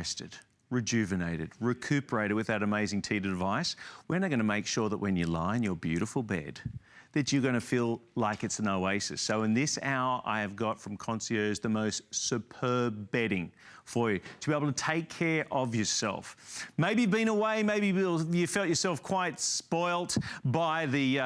rested, rejuvenated, recuperated with that amazing tea device, we're now going to make sure that when you lie in your beautiful bed, that you're going to feel like it's an oasis. So in this hour, I have got from Concierge the most superb bedding for you to be able to take care of yourself. Maybe you've been away, maybe you felt yourself quite spoilt by the,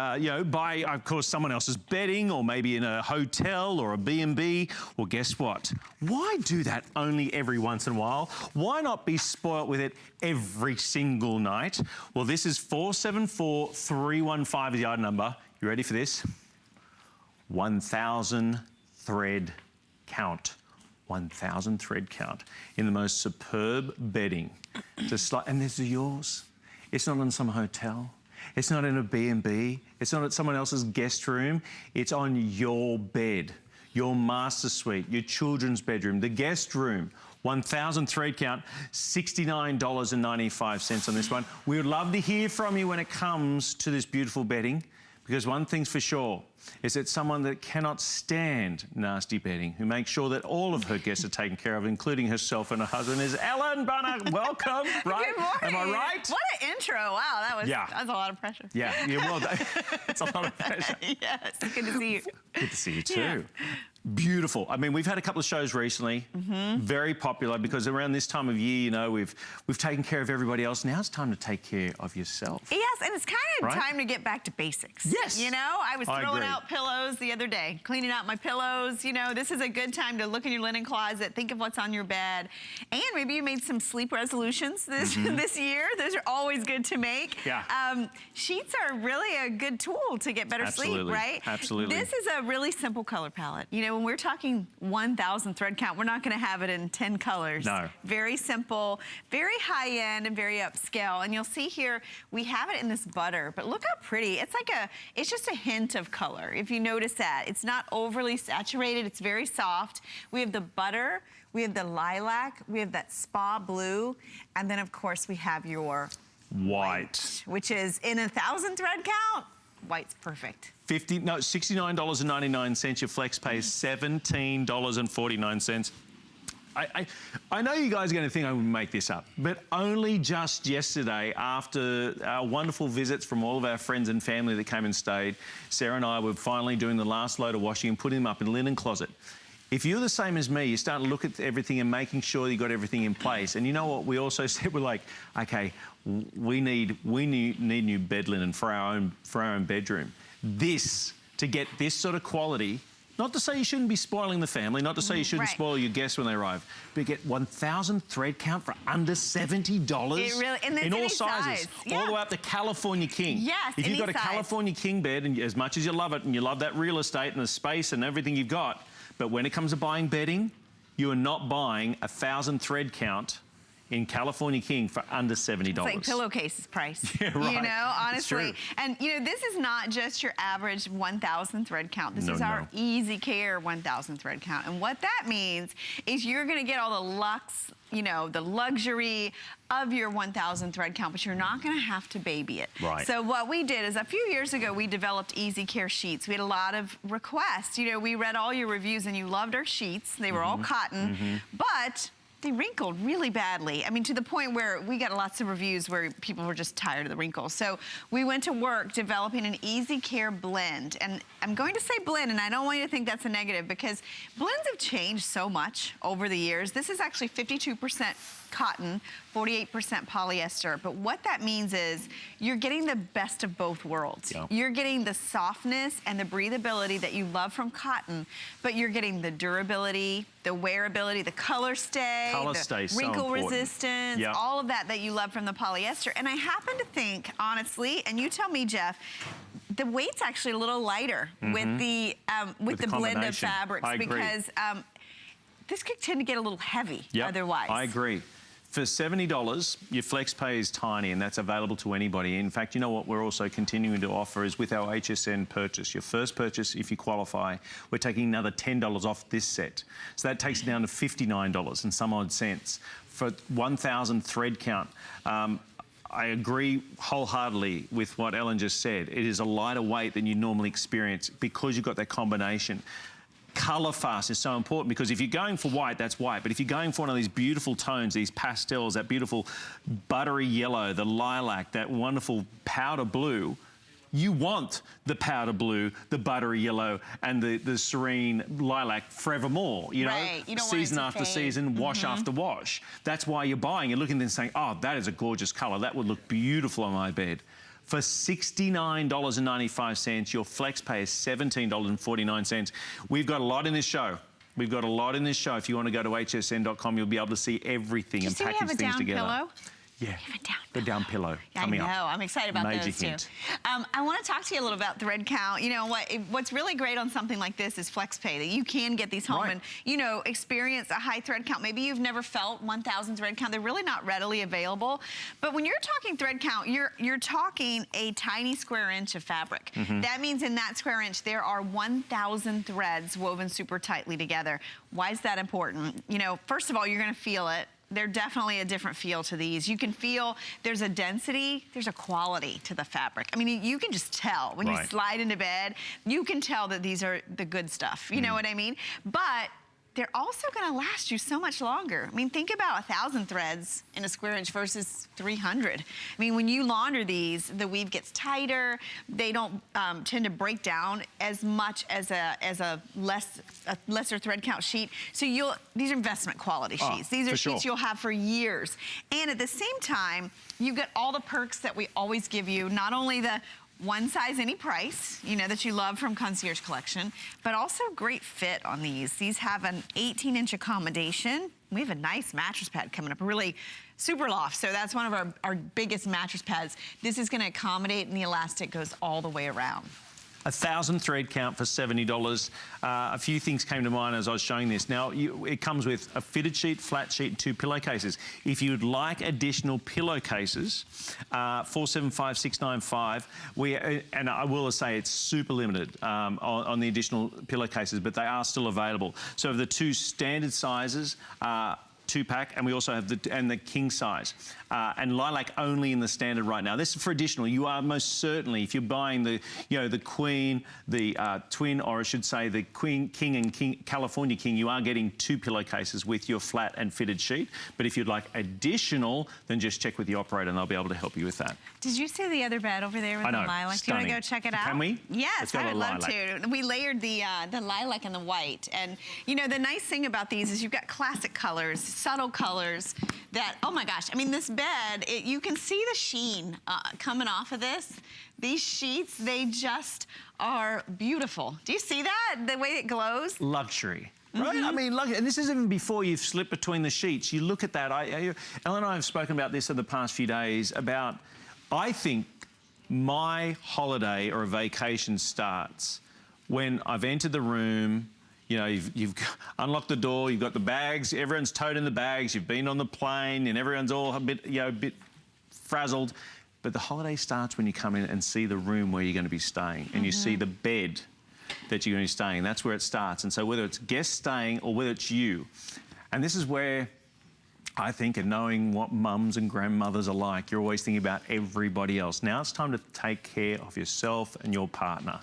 by, of course, someone else's bedding, or maybe in a hotel or a B&B. Well, guess what? Why do that only every once in a while? Why not be spoilt with it every single night? Well, this is 474315 is the item number. You ready for this? 1,000 thread count. 1,000 thread count in the most superb bedding. And this is yours. It's not in some hotel. It's not in a B&B. It's not at someone else's guest room. It's on your bed, your master suite, your children's bedroom, the guest room. 1,000 thread count, $69.95 on this one. We would love to hear from you when it comes to this beautiful bedding. Because one thing's for sure, is that someone that cannot stand nasty bedding, who makes sure that all of her guests are taken care of, including herself and her husband, is Ellen Bunner. Welcome, right? Good morning. Am I right? What an intro. Wow, that was a lot of pressure. Yeah, well, it's a lot of pressure. Yes, good to see you. Good to see you too. Yeah. Beautiful. I mean, we've had a couple of shows recently, very popular, because around this time of year, you know, we've taken care of everybody else. Now it's time to take care of yourself. Yes, and it's kind of time to get back to basics. Yes. You know, I was throwing out pillows the other day, cleaning out my pillows. You know, this is a good time to look in your linen closet, think of what's on your bed, and maybe you made some sleep resolutions this year. Those are always good to make. Yeah. Sheets are really a good tool to get better sleep, right? Absolutely. This is a really simple color palette. You know, when we're talking 1,000 thread count, we're not going to have it in 10 colors. No. Very simple, very high end, and very upscale. And you'll see here, we have it in this butter, but look how pretty. It's like it's just a hint of color. If you notice that, it's not overly saturated. It's very soft. We have the butter, we have the lilac, we have that spa blue, and then of course we have your white, which is in 1,000 thread count. White's perfect. $69.99. Your flex pay is $17.49. I know you guys are going to think I would make this up, but only just yesterday, after our wonderful visits from all of our friends and family that came and stayed, Sarah and I were finally doing the last load of washing and putting them up in a linen closet. If you're the same as me, you start to look at everything and making sure you got everything in place. And you know what we also said? We're like, okay, we need new bed linen for our own bedroom. To get this sort of quality, not to say you shouldn't be spoiling the family, not to say you shouldn't spoil your guests when they arrive, but get 1,000 thread count for under $70. It really, and in all sizes, all the way up to California King. Yes, if you've got a California King bed, and as much as you love it, and you love that real estate and the space and everything you've got, but when it comes to buying bedding, you are not buying 1,000 thread count in California King for under $70. It's like pillowcases price. Yeah, right. You know, honestly. And you know, this is not just your average 1,000 thread count. This is our EasyCare 1,000 thread count. And what that means is you're gonna get all the luxe, you know, the luxury of your 1,000 thread count, but you're not gonna have to baby it. Right. So what we did is a few years ago, we developed EasyCare sheets. We had a lot of requests. You know, we read all your reviews and you loved our sheets. They were all cotton, but they wrinkled really badly. I mean, to the point where we got lots of reviews where people were just tired of the wrinkles. So we went to work developing an EasyCare blend. And I'm going to say blend, and I don't want you to think that's a negative, because blends have changed so much over the years. This is actually 52% cotton, 48% polyester. But what that means is you're getting the best of both worlds. Yeah. You're getting the softness and the breathability that you love from cotton, but you're getting the durability, the wearability, the color stay, the wrinkle resistance, all of that you love from the polyester. And I happen to think, honestly, and you tell me, Jeff, the weight's actually a little lighter with the blend of fabrics, because this could tend to get a little heavy otherwise. I agree. For $70, your flex pay is tiny, and that's available to anybody. In fact, you know what we're also continuing to offer is with our HSN purchase. Your first purchase, if you qualify, we're taking another $10 off this set. So that takes it down to $59 and some odd cents. For 1,000 thread count, I agree wholeheartedly with what Ellen just said. It is a lighter weight than you normally experience because you've got that combination. colour fast is so important, because if you're going for white, that's white. But if you're going for one of these beautiful tones, these pastels, that beautiful buttery yellow, the lilac, that wonderful powder blue, you want the powder blue, the buttery yellow, and the serene lilac forevermore, you know? Right. You don't season want it to after fade. season, wash after wash. That's why you're buying. You're looking and saying, oh, that is a gorgeous colour. That would look beautiful on my bed. For $69.95, your flex pay is $17.49. We've got a lot in this show. We've got a lot in this show. If you want to go to hsn.com, you'll be able to see everything and package things together. Pillow? Yeah, We have a down the down pillow Yeah, coming up. I know. I'm excited about Major those hint. too. I want to talk to you a little about thread count. You know what's really great on something like this is flex pay, that you can get these home and experience a high thread count. Maybe you've never felt 1,000 thread count. They're really not readily available. But when you're talking thread count, you're talking a tiny square inch of fabric. That means in that square inch there are 1,000 threads woven super tightly together. Why is that important? You know, first of all, you're going to feel it. They're definitely a different feel to these. You can feel there's a density, there's a quality to the fabric. I mean, you can just tell when you slide into bed, you can tell that these are the good stuff. You know what I mean? But they're also gonna last you so much longer. I mean, think about 1,000 threads in a square inch versus 300. I mean, when you launder these, the weave gets tighter. They don't tend to break down as much as a lesser thread count sheet. So these are investment quality sheets. These are sheets you'll have for years. And at the same time, you get all the perks that we always give you, not only the one size, any price, you know, that you love from Concierge Collection, but also great fit on these. These have an 18-inch accommodation. We have a nice mattress pad coming up, really super loft. So that's one of our biggest mattress pads. This is gonna accommodate, and the elastic goes all the way around. 1,000 thread count for $70. A few things came to mind as I was showing this. Now, it comes with a fitted sheet, flat sheet, and 2 pillowcases. If you'd like additional pillowcases, $475,695. And I will say it's super limited on the additional pillowcases, but they are still available. So of the 2 standard sizes, 2-pack, and we also have the king size. And lilac only in the standard right now. This is for additional. You are most certainly, if you're buying the queen, the twin, or I should say the queen, king, and California king, you are getting 2 pillowcases with your flat and fitted sheet. But if you'd like additional, then just check with the operator and they'll be able to help you with that. Did you see the other bed over there with the lilac? Do you want to go check it out? Can we? Yes, I would love to. We layered the lilac and the white. And you know, the nice thing about these is you've got classic colors, subtle colors that, oh my gosh, I mean, this bed, you can see the sheen coming off of this. These sheets, they just are beautiful. Do you see that? The way it glows? Luxury. Right? I mean, look, and this is even before you've slipped between the sheets. You look at that. Ellen and I have spoken about this in the past few days about, I think my holiday or a vacation starts when I've entered the room. You know, you've unlocked the door, you've got the bags, everyone's toting the bags, you've been on the plane and everyone's all a bit frazzled. But the holiday starts when you come in and see the room where you're going to be staying and you see the bed that you're going to be staying. That's where it starts. And so whether it's guests staying or whether it's you, and this is where I think, and knowing what mums and grandmothers are like, you're always thinking about everybody else. Now it's time to take care of yourself and your partner.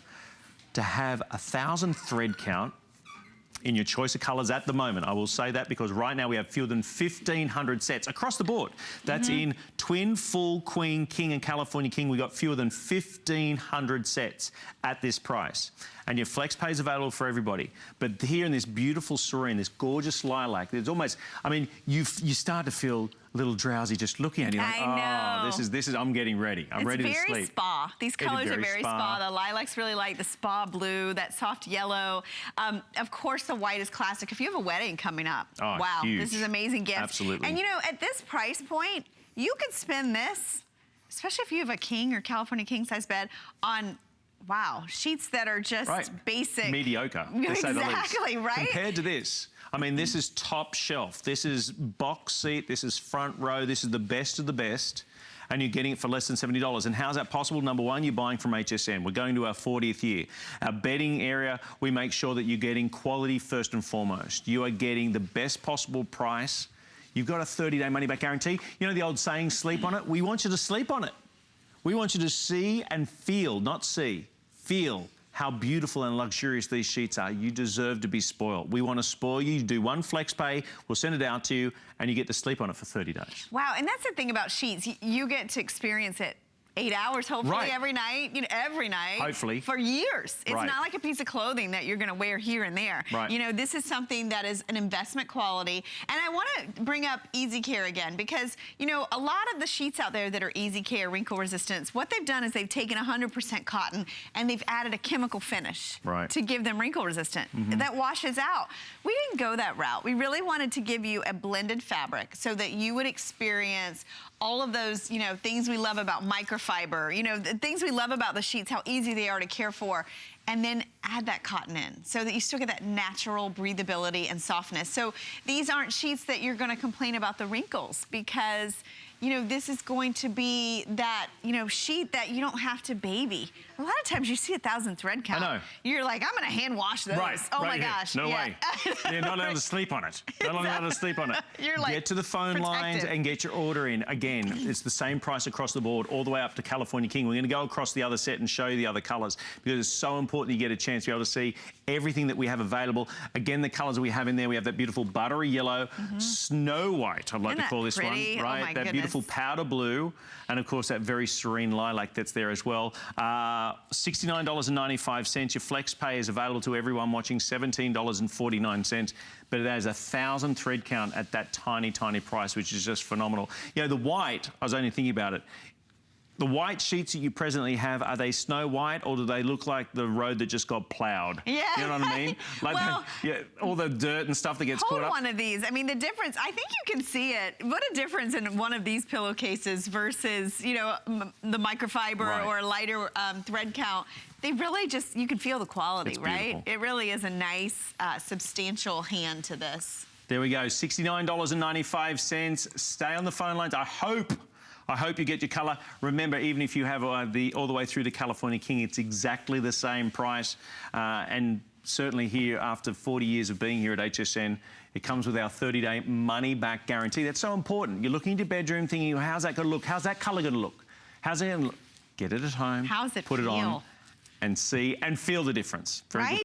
To have 1,000 thread count in your choice of colours at the moment. I will say that because right now we have fewer than 1,500 sets across the board. That's in twin, full, queen, king, and California king. We got fewer than 1,500 sets at this price. And your flex pay is available for everybody. But here in this beautiful serene, this gorgeous lilac, there's almost, I mean, you start to feel a little drowsy just looking at it. You're like, oh, this is, I'm getting ready. I'm ready to sleep. It's very spa. These colors are very spa. The lilac's really like the spa blue, that soft yellow. Of course, the white is classic. If you have a wedding coming up, wow, huge. This is an amazing gift. Absolutely. And you know, at this price point, you could spend this, especially if you have a king or California king size bed, on sheets that are just basic. Mediocre, to say the least. Exactly, right? Compared to this, I mean, this is top shelf. This is box seat. This is front row. This is the best of the best. And you're getting it for less than $70. And how's that possible? Number one, you're buying from HSN. We're going to our 40th year. Our bedding area, we make sure that you're getting quality first and foremost. You are getting the best possible price. You've got a 30-day money-back guarantee. You know the old saying, sleep on it? We want you to sleep on it. We want you to see and feel, not see, feel how beautiful and luxurious these sheets are. You deserve to be spoiled. We want to spoil you. You do one flex pay, we'll send it out to you, and you get to sleep on it for 30 days. Wow, and that's the thing about sheets. You get to experience it 8 hours, hopefully, every night, every night. Hopefully. For years. It's Right. not like a piece of clothing that you're gonna wear here and there. Right. This is something that is an investment quality. And I wanna bring up EasyCare again because, a lot of the sheets out there that are EasyCare wrinkle resistance, what they've done is they've taken 100% cotton and they've added a chemical finish to give them wrinkle resistant. That washes out. We didn't go that route. We really wanted to give you a blended fabric so that you would experience all of those, things we love about microfiber, the things we love about the sheets, how easy they are to care for, and then add that cotton in so that you still get that natural breathability and softness. So these aren't sheets that you're gonna complain about the wrinkles because, this is going to be that, sheet that you don't have to baby. A lot of times you see 1,000 thread count. I know. You're like, I'm gonna hand wash those. Oh my gosh. No way. You're not allowed to sleep on it. Not allowed to sleep on it. You're like, get to the phone lines and get your order in. Again, it's the same price across the board, all the way up to California King. We're gonna go across the other set and show you the other colors because it's so important you get a chance to be able to see everything that we have available. Again, the colors that we have in there, we have that beautiful buttery yellow, snow white, I'd like to call this pretty? one, right? Oh my that beautiful powder blue, and of course that very serene lilac that's there as well. $69.95. Your flex pay is available to everyone watching, $17.49. But it has 1,000 thread count at that tiny, tiny price, which is just phenomenal. The white, I was only thinking about it. The white sheets that you presently have, are they snow white or do they look like the road that just got plowed? Yeah. You know what I mean? Like all the dirt and stuff that gets caught up. Hold one of these. I mean, the difference, I think you can see it. What a difference in one of these pillowcases versus, the microfiber or lighter thread count. They really just, you can feel the quality, right? It really is a nice, substantial hand to this. There we go, $69.95. Stay on the phone lines. I hope you get your colour. Remember, even if you have all the way through to California King, it's exactly the same price. And certainly here, after 40 years of being here at HSN, it comes with our 30-day money-back guarantee. That's so important. You're looking at your bedroom thinking, how's that going to look? How's that colour going to look? How's it going to look? Get it at home. How's it put feel? it on and see and feel the difference. Very good.